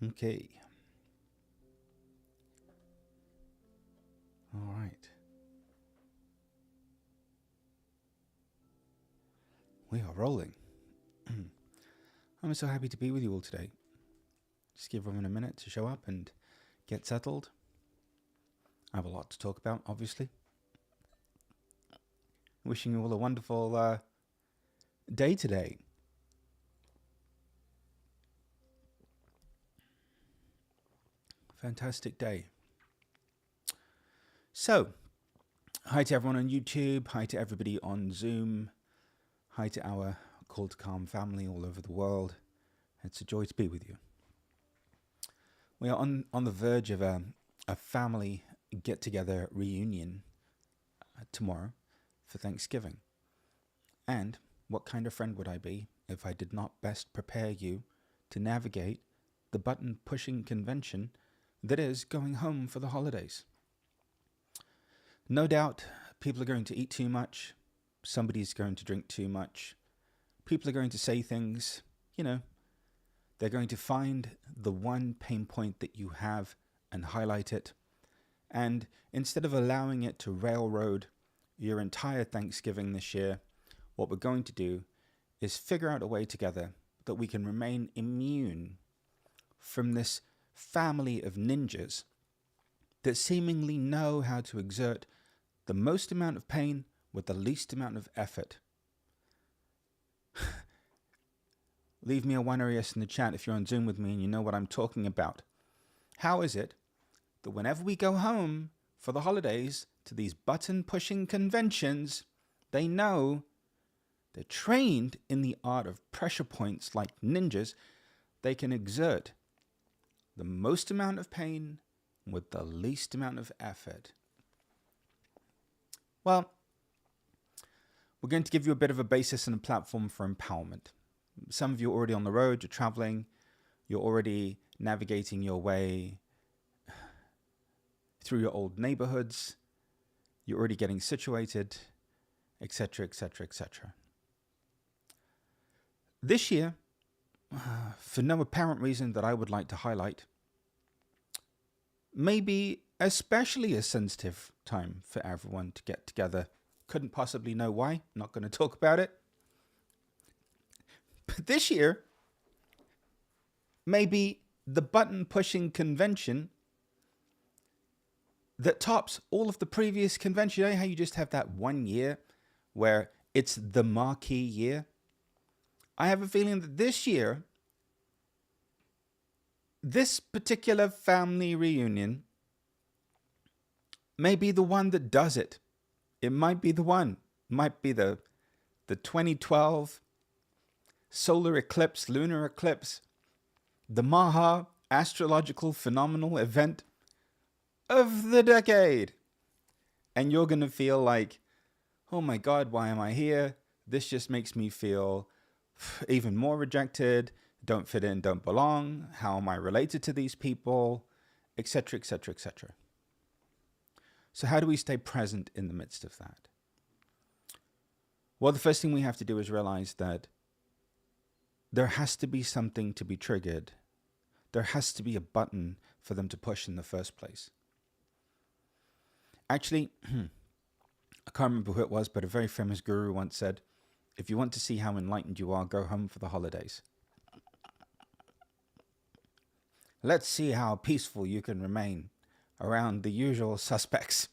Okay. All right. We are rolling. I'm so happy to be with you all today. Just give everyone a minute to show up and get settled. I have a lot to talk about, obviously. Wishing you all a wonderful day today. Fantastic day. So, hi to everyone on YouTube. Hi to everybody on Zoom. Hi to our Call to Calm family all over the world. It's a joy to be with you. We are on the verge of a family get-together reunion tomorrow for Thanksgiving. And what kind of friend would I be if I did not best prepare you to navigate the button-pushing convention that is going home for the holidays? No doubt people are going to eat too much. Somebody's going to drink too much. People are going to say things, they're going to find the one pain point that you have and highlight it. And instead of allowing it to railroad your entire Thanksgiving this year, what we're going to do is figure out a way together that we can remain immune from this family of ninjas that seemingly know how to exert the most amount of pain with the least amount of effort. Leave me a 1 or yes in the chat if you're on Zoom with me and you know what I'm talking about. How is it that whenever we go home for the holidays to these button-pushing conventions, they know they're trained in the art of pressure points like ninjas, they can exert the most amount of pain with the least amount of effort? Well, we're going to give you a bit of a basis and a platform for empowerment. Some of you are already on the road, you're traveling, you're already navigating your way through your old neighborhoods, you're already getting situated, etc., etc., etc. This year, for no apparent reason that I would like to highlight, may be especially a sensitive time for everyone to get together. Couldn't possibly know why, not going to talk about it. But this year, maybe the button-pushing convention that tops all of the previous conventions. You know how you just have that 1 year where it's the marquee year? I have a feeling that this year, this particular family reunion may be the one that does it. It might be the one. It might be the 2012 solar eclipse, lunar eclipse, the Maha astrological phenomenal event of the decade. And you're going to feel like, oh my God, why am I here? This just makes me feel even more rejected, don't fit in, don't belong. How am I related to these people? Etc., etc., etc. So how do we stay present in the midst of that? Well, the first thing we have to do is realize that there has to be something to be triggered. There has to be a button for them to push in the first place. Actually, I can't remember who it was, but a very famous guru once said, if you want to see how enlightened you are, go home for the holidays. Let's see how peaceful you can remain around the usual suspects.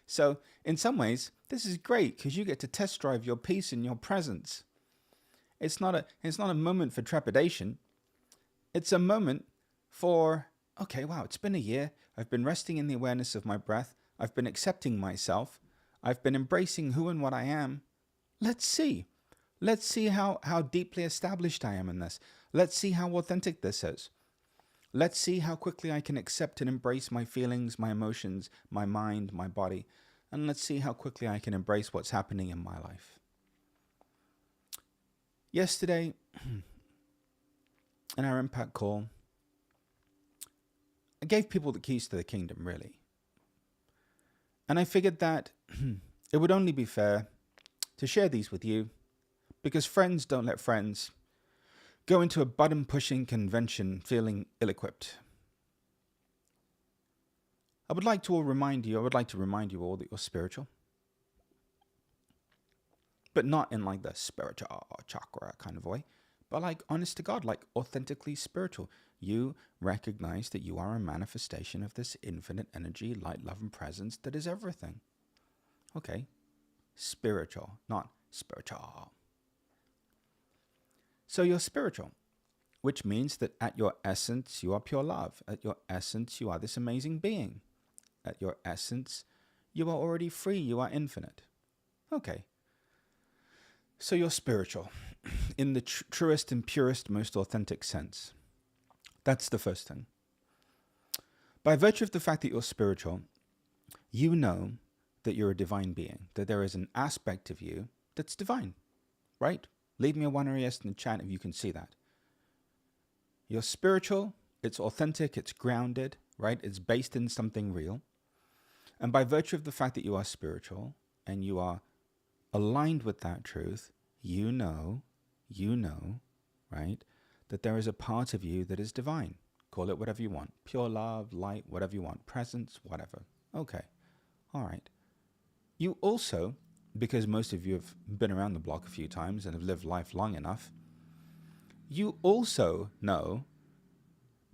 So in some ways, this is great because you get to test drive your peace in your presence. It's not a moment for trepidation. It's a moment for, okay, wow, it's been a year. I've been resting in the awareness of my breath. I've been accepting myself. I've been embracing who and what I am. Let's see. Let's see how deeply established I am in this. Let's see how authentic this is. Let's see how quickly I can accept and embrace my feelings, my emotions, my mind, my body. And let's see how quickly I can embrace what's happening in my life. Yesterday, in our impact call, I gave people the keys to the kingdom, really. And I figured that it would only be fair to share these with you because friends don't let friends go into a button-pushing convention feeling ill-equipped. I would like to remind you all that you're spiritual. But not in like the spiritual chakra kind of way, but like honest to God, like authentically spiritual. You recognize that you are a manifestation of this infinite energy, light, love, and presence that is everything. Okay, spiritual, not spiritual. So you're spiritual, which means that at your essence, you are pure love. At your essence, you are this amazing being. At your essence, you are already free. You are infinite. Okay. So you're spiritual in the truest and purest, most authentic sense. That's the first thing. By virtue of the fact that you're spiritual, you know that you're a divine being, that there is an aspect of you that's divine, right? Leave me a 1 or yes in the chat if you can see that. You're spiritual, it's authentic, it's grounded, right? It's based in something real. And by virtue of the fact that you are spiritual and you are aligned with that truth, you know, right, that there is a part of you that is divine. Call it whatever you want. Pure love, light, whatever you want. Presence, whatever. Okay. All right. You also, because most of you have been around the block a few times and have lived life long enough, you also know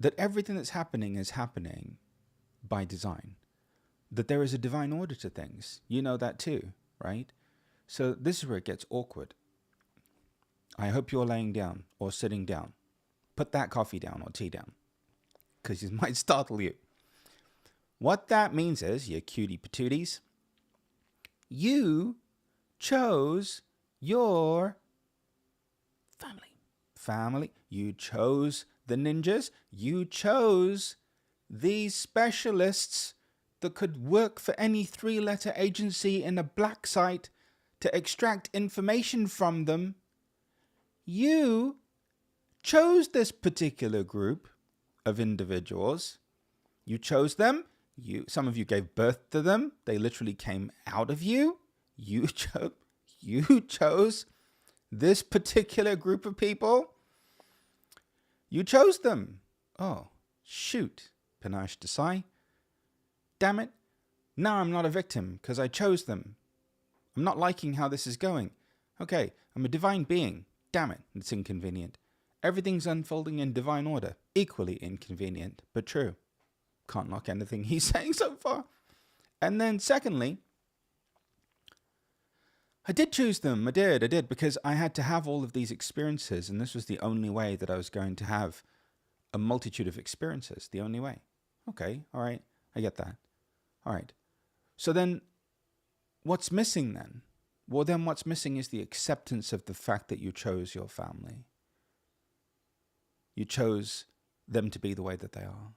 that everything that's happening is happening by design. That there is a divine order to things. You know that too, right? So this is where it gets awkward. I hope you're laying down or sitting down. Put that coffee down or tea down, because it might startle you. What that means is, you cutie patooties, you chose your family. You chose the ninjas. You chose these specialists that could work for any 3-letter agency in a black site to extract information from them. You chose this particular group of individuals. You chose them. Some of you gave birth to them. They literally came out of you. You chose this particular group of people. You chose them. Oh, shoot, Panache Desai. Damn it. Now I'm not a victim because I chose them. I'm not liking how this is going. Okay, I'm a divine being. Damn it, it's inconvenient. Everything's unfolding in divine order. Equally inconvenient, but true. Can't knock anything he's saying so far. And then secondly, I did choose them. I did, because I had to have all of these experiences, and this was the only way that I was going to have a multitude of experiences. The only way. Okay, all right, I get that. All right. So then, what's missing then? Well, then what's missing is the acceptance of the fact that you chose your family. You chose them to be the way that they are.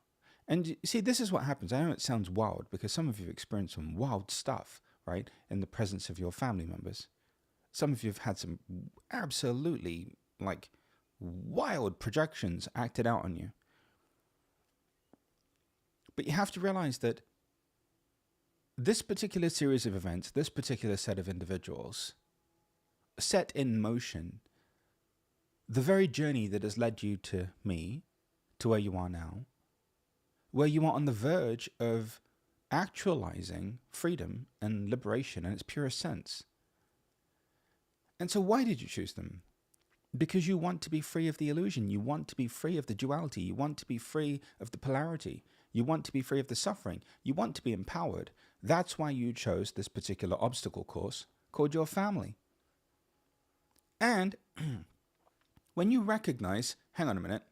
And you see, this is what happens. I know it sounds wild because some of you have experienced some wild stuff, right, in the presence of your family members. Some of you have had some absolutely, like, wild projections acted out on you. But you have to realize that this particular series of events, this particular set of individuals, set in motion the very journey that has led you to me, to where you are now, where you are on the verge of actualizing freedom and liberation in its purest sense. And so why did you choose them? Because you want to be free of the illusion. You want to be free of the duality. You want to be free of the polarity. You want to be free of the suffering. You want to be empowered. That's why you chose this particular obstacle course called your family. And when you recognize, hang on a minute,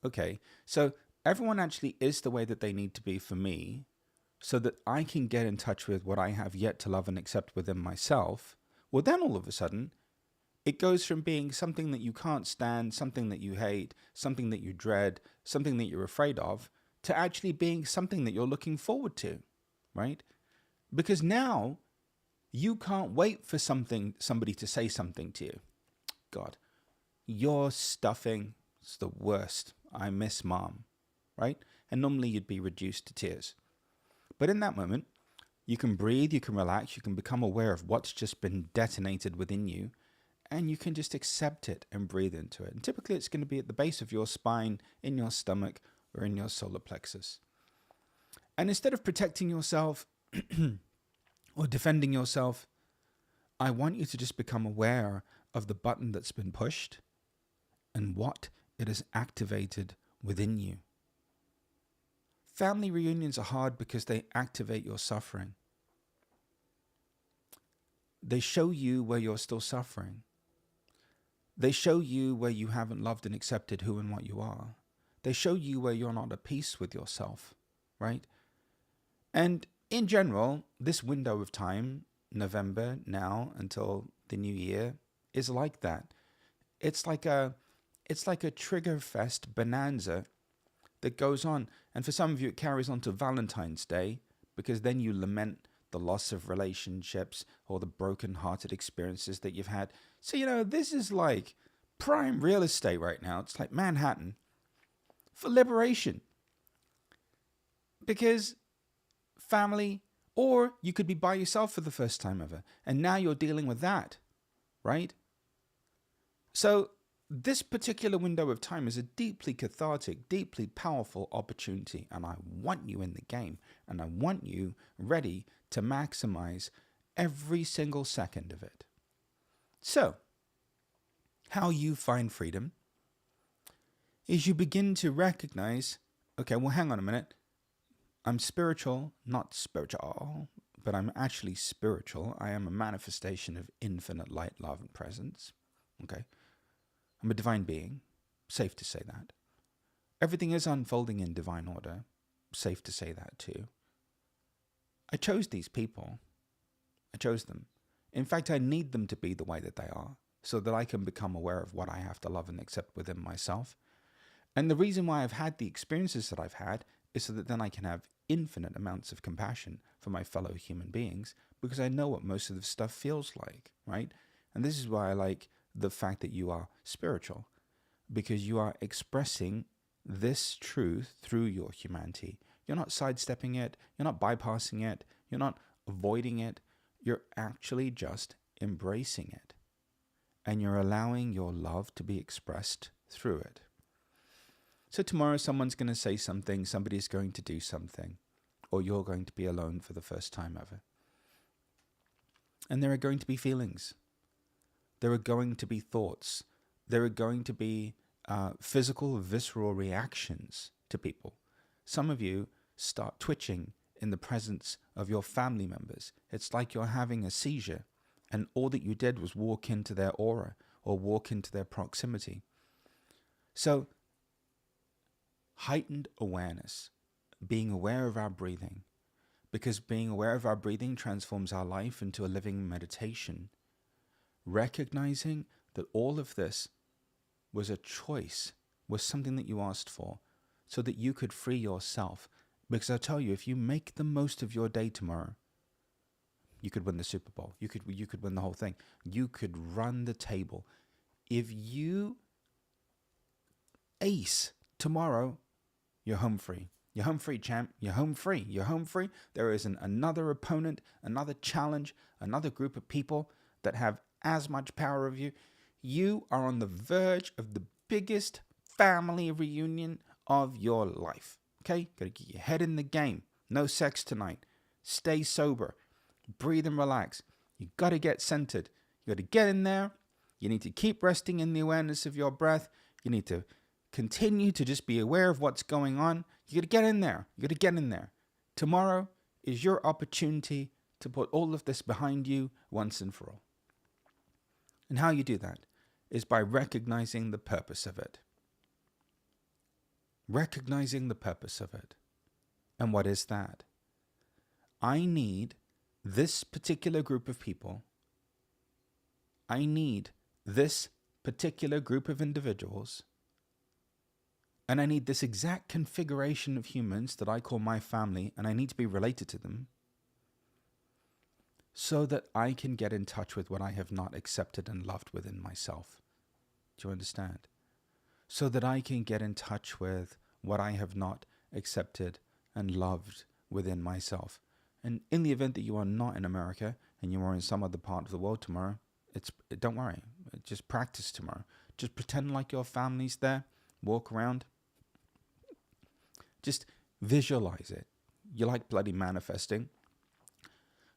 okay, so everyone actually is the way that they need to be for me so that I can get in touch with what I have yet to love and accept within myself, well, then all of a sudden, it goes from being something that you can't stand, something that you hate, something that you dread, something that you're afraid of, to actually being something that you're looking forward to, right? Because now you can't wait for somebody to say something to you. God, your stuffing is the worst. I miss mom, right? And normally you'd be reduced to tears. But in that moment, you can breathe, you can relax, you can become aware of what's just been detonated within you, and you can just accept it and breathe into it. And typically it's going to be at the base of your spine, in your stomach, or in your solar plexus. And instead of protecting yourself or defending yourself, I want you to just become aware of the button that's been pushed and what it has activated within you. Family reunions are hard because they activate your suffering. They show you where you're still suffering. They show you where you haven't loved and accepted who and what you are. They show you where you're not at peace with yourself, right? And in general, this window of time, November now until the new year, is like that. It's like a trigger fest bonanza that goes on. And for some of you, it carries on to Valentine's Day, because then you lament the loss of relationships or the broken-hearted experiences that you've had. So, this is like prime real estate right now. It's like Manhattan for liberation. Because family, or you could be by yourself for the first time ever, and now you're dealing with that, right? So this particular window of time is a deeply cathartic, deeply powerful opportunity, and I want you in the game, and I want you ready to maximize every single second of it. So, how you find freedom is you begin to recognize, okay, well, hang on a minute. I'm spiritual, not spiritual, but I'm actually spiritual. I am a manifestation of infinite light, love, and presence. Okay? I'm a divine being. Safe to say that. Everything is unfolding in divine order. Safe to say that too. I chose these people. I chose them. In fact, I need them to be the way that they are so that I can become aware of what I have to love and accept within myself. And the reason why I've had the experiences that I've had is so that then I can have infinite amounts of compassion for my fellow human beings, because I know what most of the stuff feels like, right? And this is why I like the fact that you are spiritual, because you are expressing this truth through your humanity. You're not sidestepping it. You're not bypassing it. You're not avoiding it. You're actually just embracing it. And you're allowing your love to be expressed through it. So tomorrow someone's going to say something, somebody's going to do something, or you're going to be alone for the first time ever. And there are going to be feelings. There are going to be thoughts. There are going to be physical, visceral reactions to people. Some of you start twitching in the presence of your family members. It's like you're having a seizure, and all that you did was walk into their aura or walk into their proximity. So, heightened awareness, being aware of our breathing, because being aware of our breathing transforms our life into a living meditation. Recognizing that all of this was a choice, was something that you asked for, so that you could free yourself. Because I tell you, if you make the most of your day tomorrow, you could win the Super Bowl. You could win the whole thing. You could run the table. If you ace tomorrow, you're home free. You're home free, champ. You're home free. You're home free. There isn't another opponent, another challenge, another group of people that have as much power of you. You are on the verge of the biggest family reunion of your life. Okay? Gotta get your head in the game. No sex tonight. Stay sober. Breathe and relax. You gotta get centered. You gotta get in there. You need to keep resting in the awareness of your breath. You need to continue to just be aware of what's going on. You gotta get in there. You gotta get in there. Tomorrow is your opportunity to put all of this behind you once and for all. And how you do that is by recognizing the purpose of it. Recognizing the purpose of it. And what is that? I need this particular group of people. I need this particular group of individuals. And I need this exact configuration of humans that I call my family, and I need to be related to them so that I can get in touch with what I have not accepted and loved within myself. Do you understand? So that I can get in touch with what I have not accepted and loved within myself. And in the event that you are not in America and you are in some other part of the world tomorrow, don't worry. Just practice tomorrow. Just pretend like your family's there. Walk around. Just visualize it. You like bloody manifesting.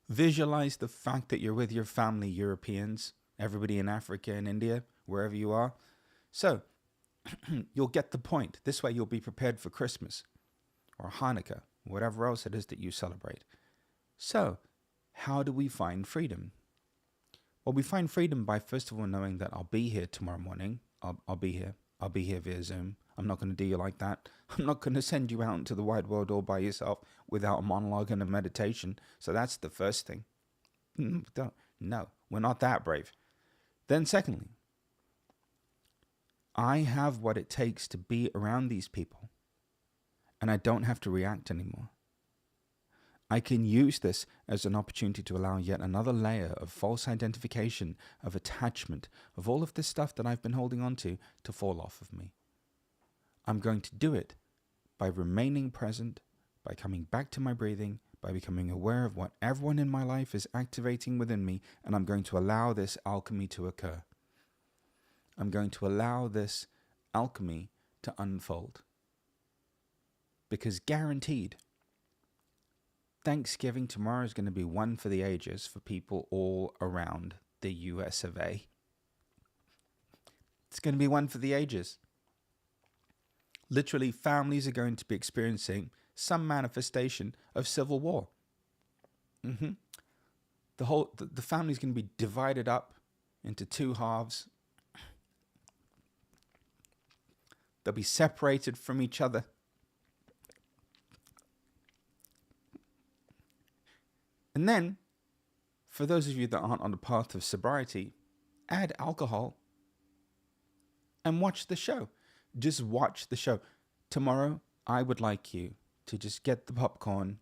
Visualize the fact that you're with your family, Europeans, everybody in Africa and India, wherever you are. So you'll get the point. This way you'll be prepared for Christmas or Hanukkah, whatever else it is that you celebrate. So how do we find freedom? Well, we find freedom by, first of all, knowing that I'll be here tomorrow morning. I'll be here. I'll be here via Zoom. I'm not going to do you like that. I'm not going to send you out into the wide world all by yourself without a monologue and a meditation. So that's the first thing. No, we're not that brave. Then secondly, I have what it takes to be around these people, and I don't have to react anymore. I can use this as an opportunity to allow yet another layer of false identification, of attachment, of all of this stuff that I've been holding on to fall off of me. I'm going to do it by remaining present, by coming back to my breathing, by becoming aware of what everyone in my life is activating within me, and I'm going to allow this alchemy to occur. I'm going to allow this alchemy to unfold. Because guaranteed, Thanksgiving tomorrow is going to be one for the ages for people all around the US of A. It's going to be one for the ages. Literally, families are going to be experiencing some manifestation of civil war. The family's going to be divided up into two halves. They'll be separated from each other. And then, for those of you that aren't on the path of sobriety, add alcohol and watch the show. Just watch the show. Tomorrow, I would like you to just get the popcorn,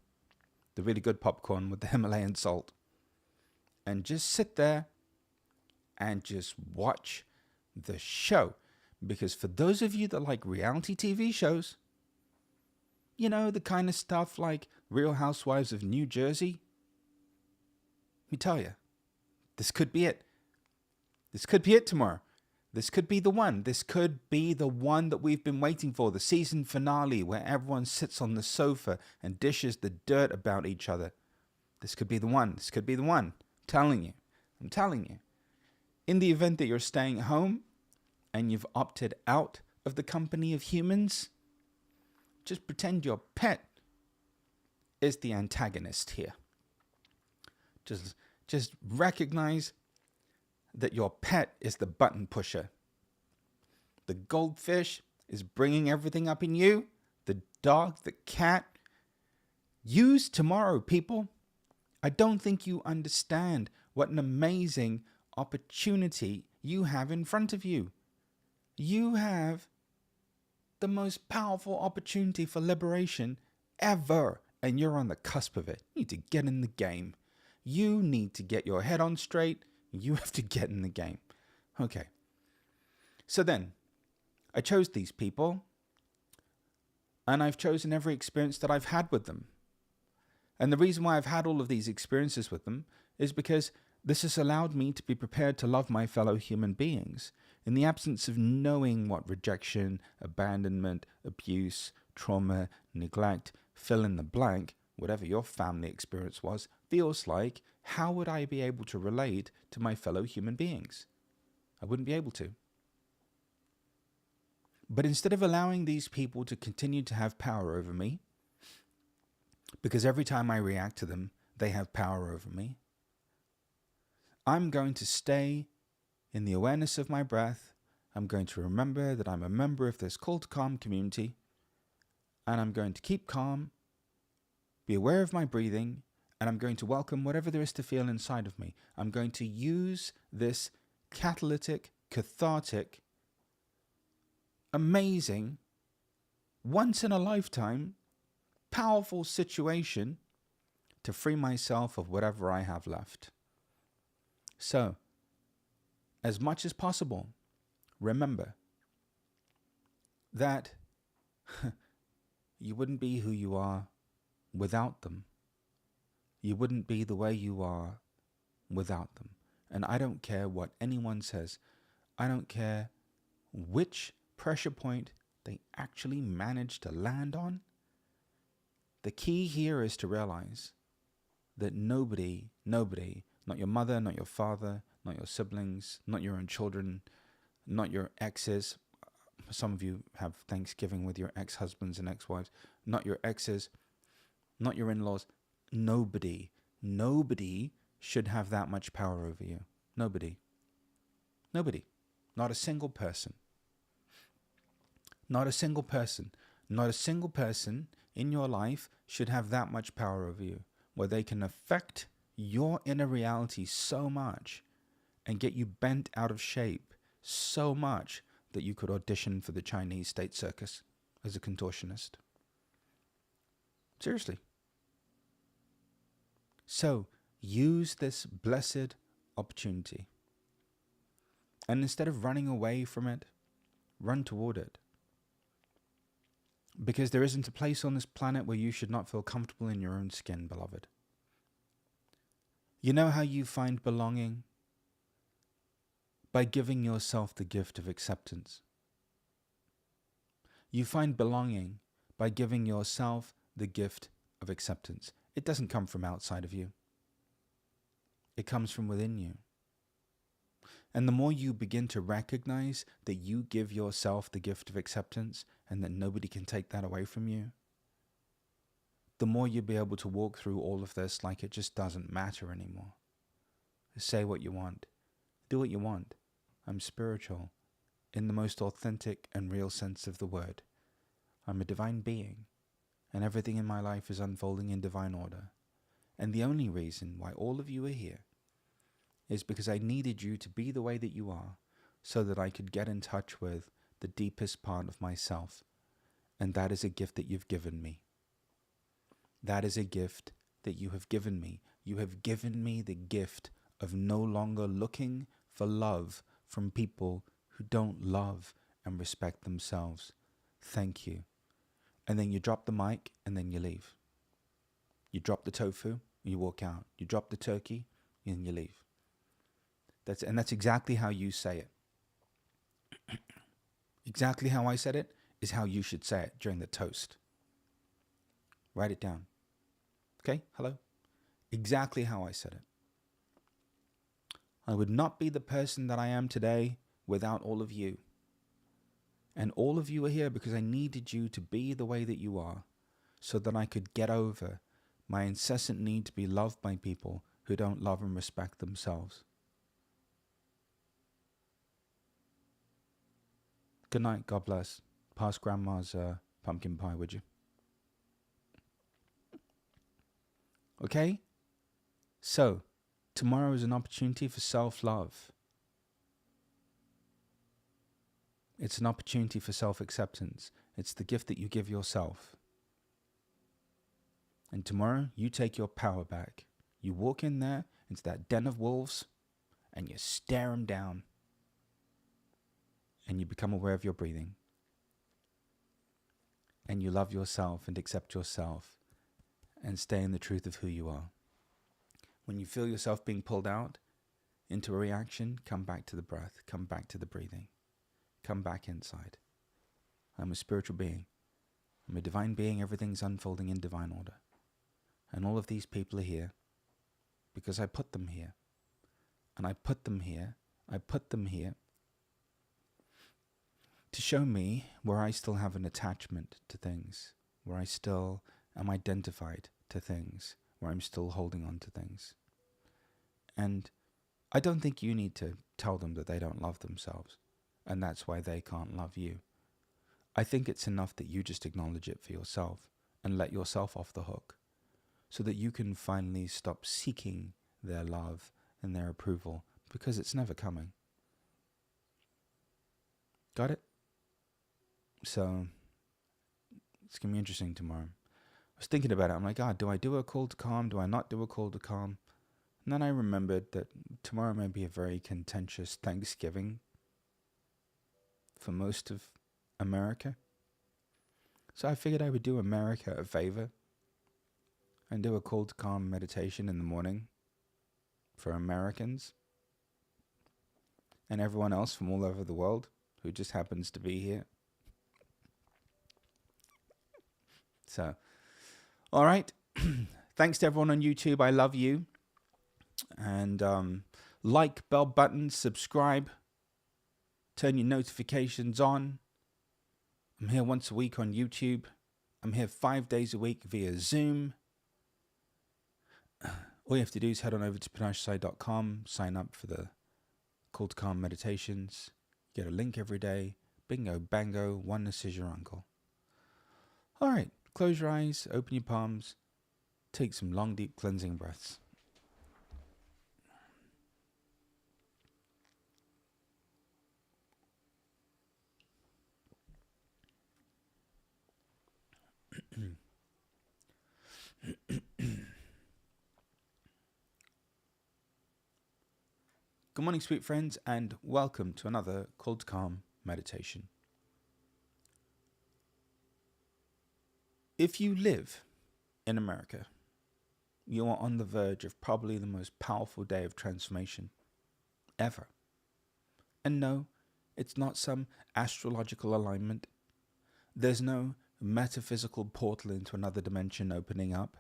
the really good popcorn with the Himalayan salt, and just sit there and just watch the show. Because for those of you that like reality TV shows, you know, the kind of stuff like Real Housewives of New Jersey, let me tell you, this could be it. This could be it tomorrow. This could be the one. This could be the one that we've been waiting for. The season finale where everyone sits on the sofa and dishes the dirt about each other. This could be the one. This could be the one. I'm telling you. In the event that you're staying home and you've opted out of the company of humans, just pretend your pet is the antagonist here. Just recognize that your pet is the button pusher. The goldfish is bringing everything up in you. The dog, the cat. Use tomorrow, people. I don't think you understand what an amazing opportunity you have in front of you. You have the most powerful opportunity for liberation ever, and you're on the cusp of it. You need to get in the game. You need to get your head on straight. You have to get in the game. Okay. So then, I chose these people, and I've chosen every experience that I've had with them. And the reason why I've had all of these experiences with them is because this has allowed me to be prepared to love my fellow human beings in the absence of knowing what rejection, abandonment, abuse, trauma, neglect, fill in the blank, whatever your family experience was, feels like. How would I be able to relate to my fellow human beings? I wouldn't be able to. But instead of allowing these people to continue to have power over me, because every time I react to them, they have power over me, I'm going to stay in the awareness of my breath. I'm going to remember that I'm a member of this Call to Calm community, and I'm going to keep calm, be aware of my breathing, and I'm going to welcome whatever there is to feel inside of me. I'm going to use this catalytic, cathartic, amazing, once in a lifetime, powerful situation to free myself of whatever I have left. So, as much as possible, remember that you wouldn't be who you are without them. You wouldn't be the way you are without them. And I don't care what anyone says. I don't care which pressure point they actually manage to land on. The key here is to realize that nobody, not your mother, not your father, not your siblings, not your own children, not your exes. Some of you have Thanksgiving with your ex-husbands and ex-wives, not your exes, not your in-laws. Nobody should have that much power over you. Nobody. Not a single person. Not a single person. Not a single person in your life should have that much power over you, where they can affect your inner reality so much and get you bent out of shape so much that you could audition for the Chinese state circus as a contortionist. Seriously. So use this blessed opportunity. And instead of running away from it, run toward it. Because there isn't a place on this planet where you should not feel comfortable in your own skin, beloved. You know how you find belonging? By giving yourself the gift of acceptance. You find belonging by giving yourself the gift of acceptance. It doesn't come from outside of you. It comes from within you. And the more you begin to recognize that you give yourself the gift of acceptance and that nobody can take that away from you, the more you'll be able to walk through all of this like it just doesn't matter anymore. Say what you want. Do what you want. I'm spiritual in the most authentic and real sense of the word. I'm a divine being, and everything in my life is unfolding in divine order. And the only reason why all of you are here is because I needed you to be the way that you are so that I could get in touch with the deepest part of myself. And that is a gift that you've given me. That is a gift that you have given me. You have given me the gift of no longer looking for love from people who don't love and respect themselves. Thank you. And then you drop the mic and then you leave. You drop the tofu, you walk out. You drop the turkey and you leave. That's exactly how you say it. Exactly how I said it is how you should say it during the toast. Write it down. Okay? Hello? Exactly how I said it. I would not be the person that I am today without all of you. And all of you are here because I needed you to be the way that you are so that I could get over my incessant need to be loved by people who don't love and respect themselves. Good night. God bless. Pass Grandma's pumpkin pie, would you? Okay? So, tomorrow is an opportunity for self-love. It's an opportunity for self-acceptance. It's the gift that you give yourself. And tomorrow, you take your power back. You walk in there into that den of wolves and you stare them down. And you become aware of your breathing. And you love yourself and accept yourself and stay in the truth of who you are. When you feel yourself being pulled out into a reaction, come back to the breath, come back to the breathing, come back inside. I'm a spiritual being. I'm a divine being. Everything's unfolding in divine order. And all of these people are here because I put them here. And I put them here to show me where I still have an attachment to things, where I still am identified to things, where I'm still holding on to things. And I don't think you need to tell them that they don't love themselves, and that's why they can't love you. I think it's enough that you just acknowledge it for yourself and let yourself off the hook so that you can finally stop seeking their love and their approval, because it's never coming. Got it? So it's going to be interesting tomorrow. I was thinking about it. I'm like, do I do a call to calm? Do I not do a call to calm? And then I remembered that tomorrow may be a very contentious Thanksgiving for most of America. So I figured I would do America a favor and do a call to calm meditation in the morning for Americans. and everyone else from all over the world who just happens to be here. So, all right. Thanks to everyone on YouTube. I love you. And like, bell button, subscribe, turn your notifications on. I'm here once a week on YouTube. I'm here 5 days a week via Zoom. All you have to do is head on over to panacheside.com, sign up for the Call to Calm meditations. Get a link every day. Bingo, bango, oneness is your uncle. All right, close your eyes, open your palms, take some long, deep cleansing breaths. Good morning, sweet friends, and welcome to another Call to Calm meditation. If you live in America, you are on the verge of probably the most powerful day of transformation ever. And no, it's not some astrological alignment. There's no metaphysical portal into another dimension opening up.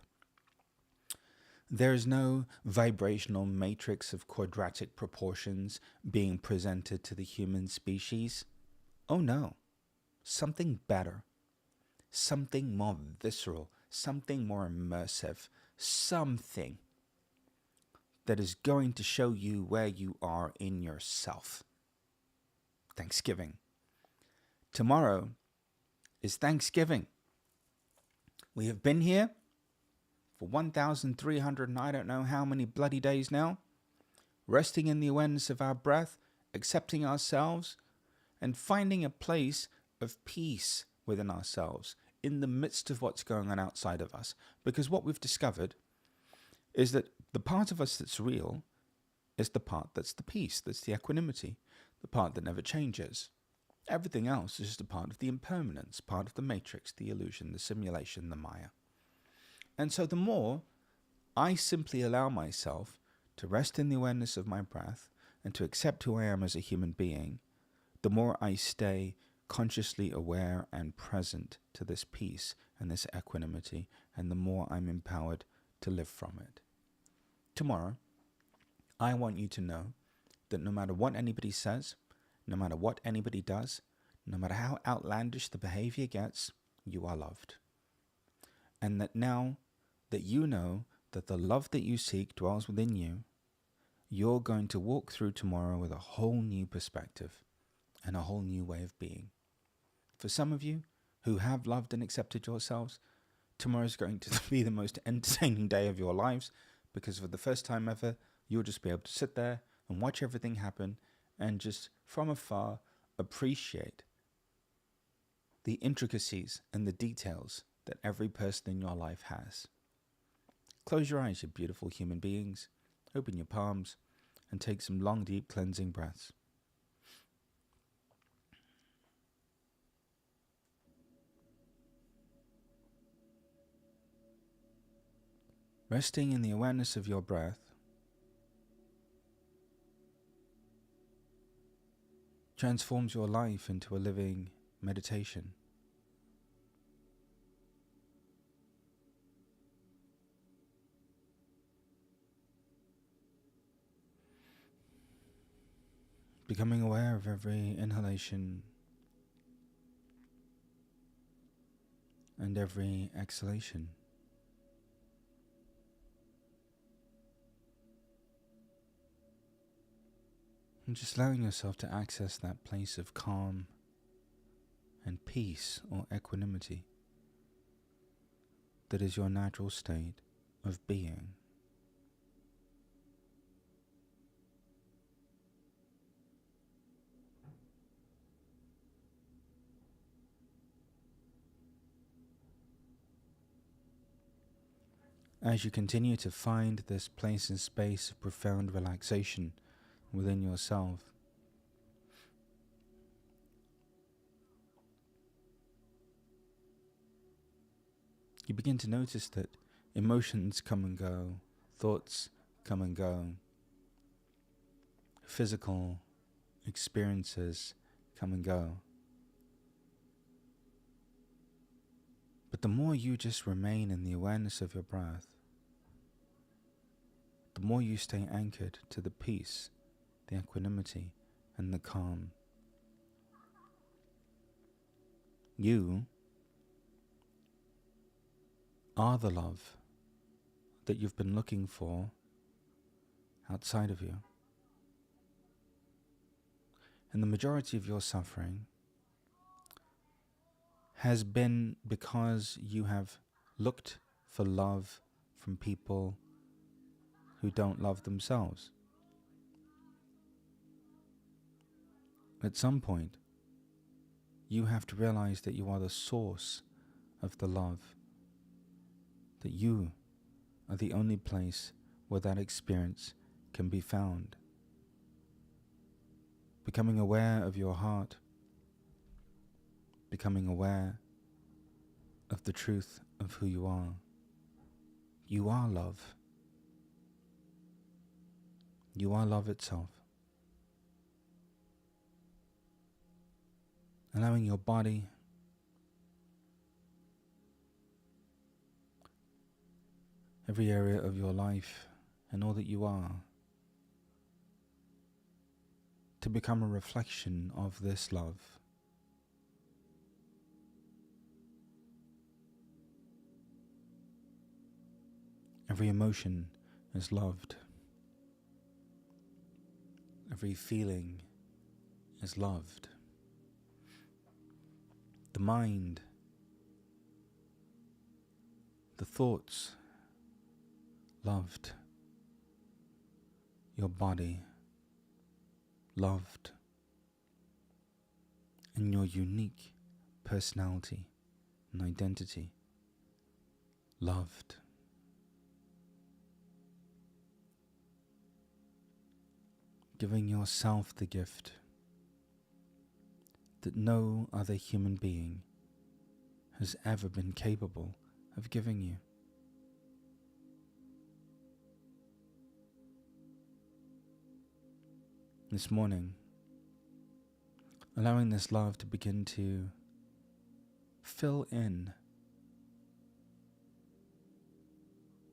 There is no vibrational matrix of quadratic proportions being presented to the human species. Oh no, something better, something more visceral, something more immersive, something that is going to show you where you are in yourself. Thanksgiving. Tomorrow is Thanksgiving. We have been here for 1,300 and I don't know how many bloody days now, resting in the awareness of our breath, accepting ourselves, and finding a place of peace within ourselves in the midst of what's going on outside of us. Because what we've discovered is that the part of us that's real is the part that's the peace, that's the equanimity, the part that never changes. Everything else is just a part of the impermanence, part of the matrix, the illusion, the simulation, the Maya. And so the more I simply allow myself to rest in the awareness of my breath and to accept who I am as a human being, the more I stay consciously aware and present to this peace and this equanimity, and the more I'm empowered to live from it. Tomorrow, I want you to know that no matter what anybody says, no matter what anybody does, no matter how outlandish the behavior gets, you are loved. And that now that you know that the love that you seek dwells within you, you're going to walk through tomorrow with a whole new perspective and a whole new way of being. For some of you who have loved and accepted yourselves, tomorrow is going to be the most entertaining day of your lives, because for the first time ever, you'll just be able to sit there and watch everything happen and just from afar appreciate the intricacies and the details that every person in your life has. Close your eyes, you beautiful human beings. Open your palms and take some long, deep cleansing breaths. Resting in the awareness of your breath, transforms your life into a living meditation. Becoming aware of every inhalation and every exhalation. And just allowing yourself to access that place of calm and peace or equanimity that is your natural state of being. As you continue to find this place and space of profound relaxation within yourself, you begin to notice that emotions come and go, thoughts come and go, physical experiences come and go. But the more you just remain in the awareness of your breath, the more you stay anchored to the peace, the equanimity, and the calm. You are the love that you've been looking for outside of you. And the majority of your suffering has been because you have looked for love from people who don't love themselves. At some point, you have to realize that you are the source of the love, that you are the only place where that experience can be found. Becoming aware of your heart, becoming aware of the truth of who you are. You are love. You are love itself. Allowing your body, every area of your life, and all that you are, to become a reflection of this love. Every emotion is loved. Every feeling is loved. The mind, the thoughts, loved. Your body, loved. And your unique personality and identity, loved. Giving yourself the gift that no other human being has ever been capable of giving you. This morning, allowing this love to begin to fill in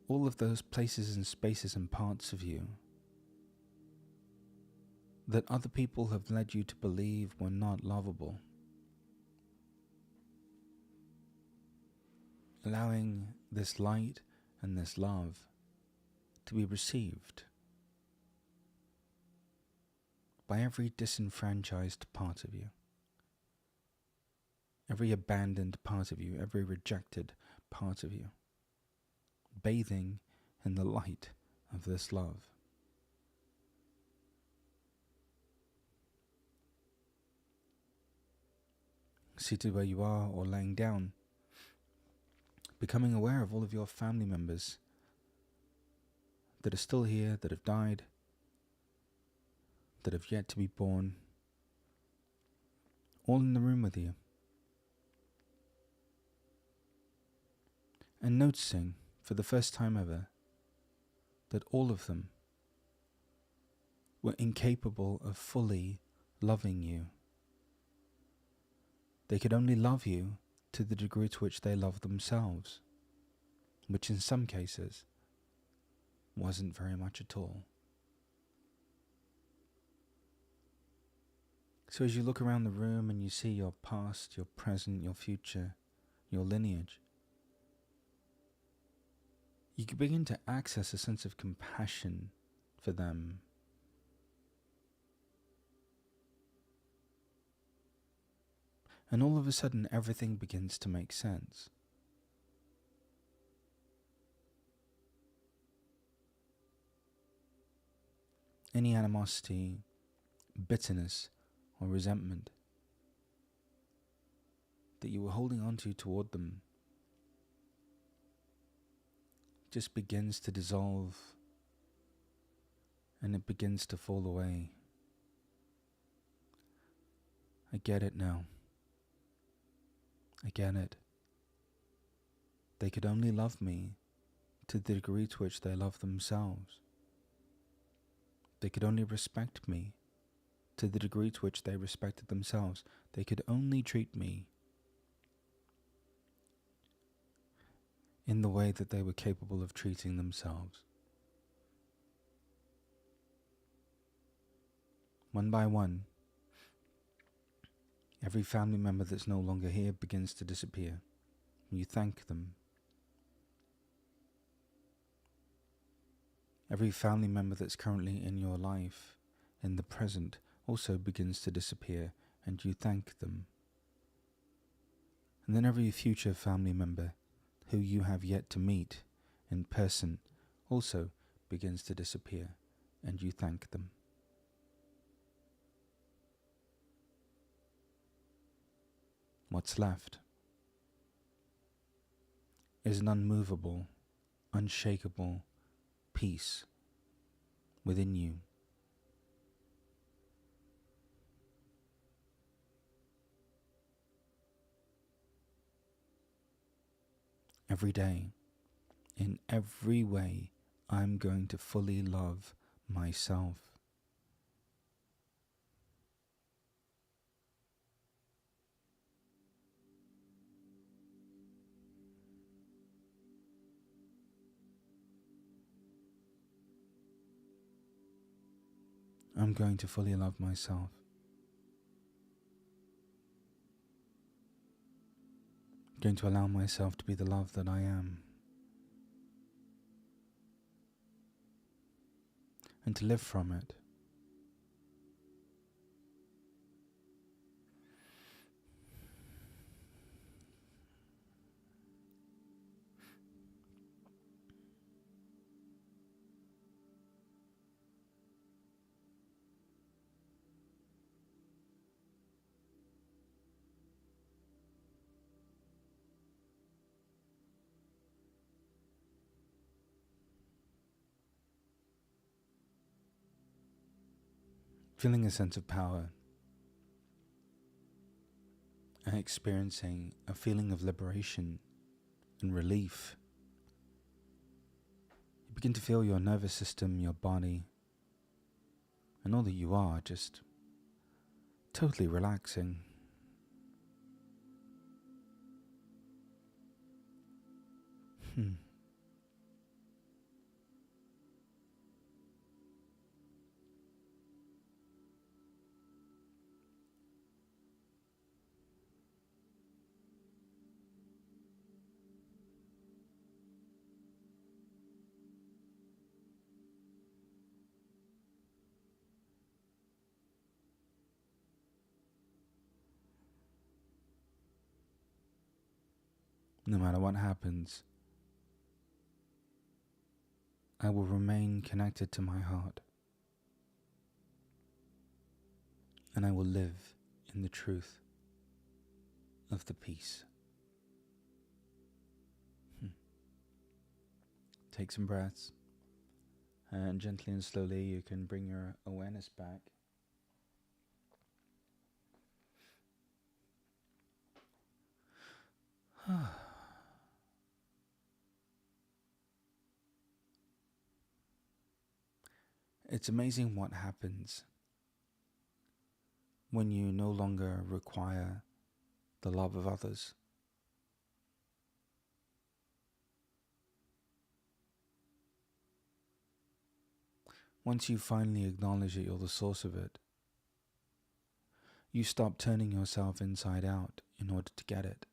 all of those places and spaces and parts of you that other people have led you to believe were not lovable. Allowing this light and this love to be received by every disenfranchised part of you, every abandoned part of you, every rejected part of you, bathing in the light of this love. Seated where you are or laying down, becoming aware of all of your family members that are still here, that have died, that have yet to be born, all in the room with you. And noticing for the first time ever that all of them were incapable of fully loving you. They could only love you to the degree to which they love themselves, which in some cases wasn't very much at all. So as you look around the room and you see your past, your present, your future, your lineage, you can begin to access a sense of compassion for them. And all of a sudden, everything begins to make sense. Any animosity, bitterness, or resentment that you were holding on to toward them just begins to dissolve, and it begins to fall away. I get it now. I get it. They could only love me to the degree to which they love themselves. They could only respect me to the degree to which they respected themselves, they could only treat me in the way that they were capable of treating themselves. One by one, every family member that's no longer here begins to disappear. You thank them. Every family member that's currently in your life, in the present, also begins to disappear, and you thank them. And then every future family member who you have yet to meet in person also begins to disappear, and you thank them. What's left is an unmovable, unshakable peace within you. Every day, in every way, I'm going to fully love myself. I'm going to fully love myself. I'm going to allow myself to be the love that I am, and to live from it. Feeling a sense of power and experiencing a feeling of liberation and relief. You begin to feel your nervous system, your body, and all that you are just totally relaxing. No matter what happens, I will remain connected to my heart, and I will live in the truth of the peace. Take some breaths, and gently and slowly you can bring your awareness back. It's amazing what happens when you no longer require the love of others. Once you finally acknowledge that you're the source of it, you stop turning yourself inside out in order to get it.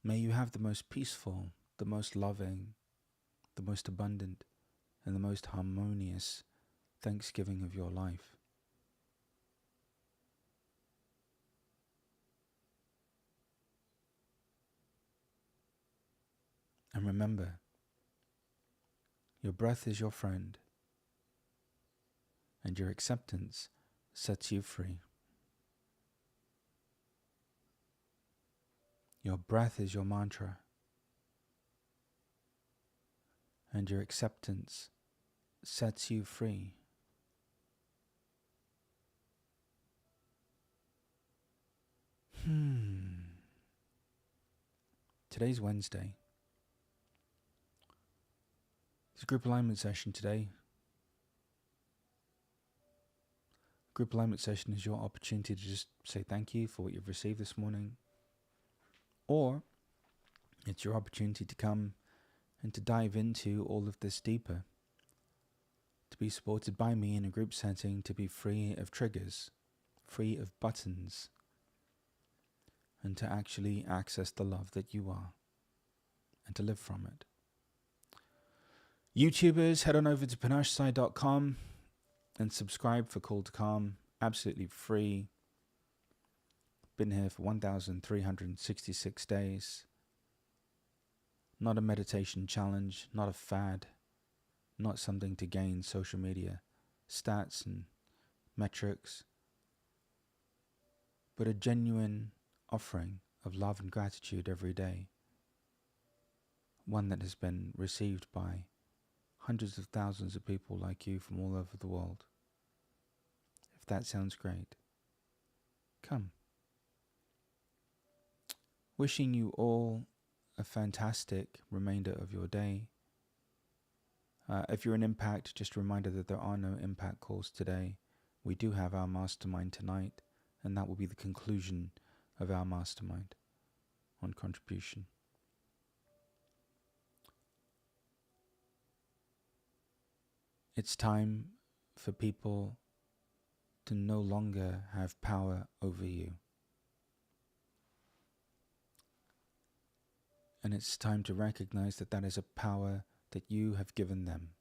May you have the most peaceful, the most loving, the most abundant, and the most harmonious Thanksgiving of your life. And remember, your breath is your friend, and your acceptance sets you free. Your breath is your mantra, and your acceptance sets you free. Today's Wednesday. It's a group alignment session today. Group alignment session is your opportunity to just say thank you for what you've received this morning. Or it's your opportunity to come and to dive into all of this deeper. To be supported by me in a group setting, to be free of triggers, free of buttons, and to actually access the love that you are and to live from it. YouTubers, head on over to panacheside.com and subscribe for Call to Calm, absolutely free. Been here for 1,366 days. Not a meditation challenge, not a fad, not something to gain social media stats and metrics, but a genuine offering of love and gratitude every day. One that has been received by hundreds of thousands of people like you from all over the world. If that sounds great, come. Wishing you all a fantastic remainder of your day. If you're an impact, just a reminder that there are no impact calls today. We do have our mastermind tonight, and that will be the conclusion of our mastermind on contribution. It's time for people to no longer have power over you. And it's time to recognize that that is a power that you have given them.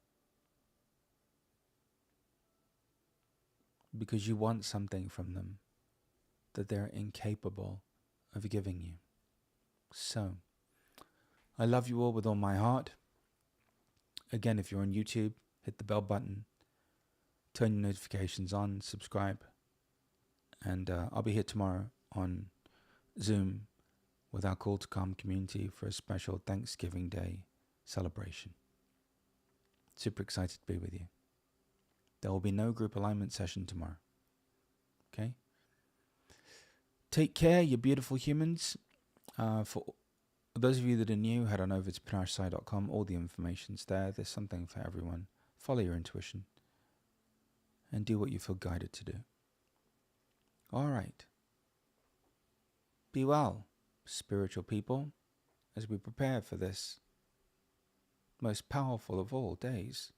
Because you want something from them that they're incapable of giving you. So, I love you all with all my heart. Again, if you're on YouTube, hit the bell button, turn your notifications on, subscribe, and I'll be here tomorrow on Zoom with our Call to Calm community for a special Thanksgiving Day celebration. Super excited to be with you. There will be no group alignment session tomorrow. Okay? Take care, you beautiful humans. For those of you that are new, head on over to panacheside.com. All the information's there. There's something for everyone. Follow your intuition and do what you feel guided to do. All right. Be well, spiritual people, as we prepare for this most powerful of all days.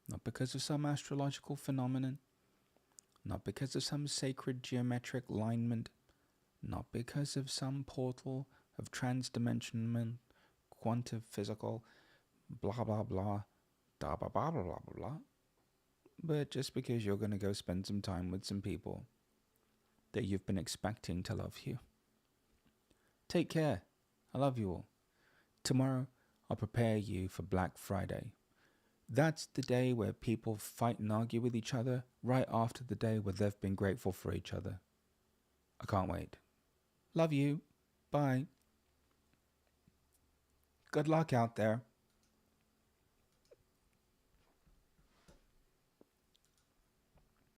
Not because of some astrological phenomenon, not because of some sacred geometric alignment, not because of some portal of trans-dimensional, quantum physical, blah blah blah, da blah blah blah blah blah, but just because you're going to go spend some time with some people that you've been expecting to love you. Take care. I love you all. Tomorrow, I'll prepare you for Black Friday. That's the day where people fight and argue with each other right after the day where they've been grateful for each other. I can't wait. Love you. Bye. Good luck out there.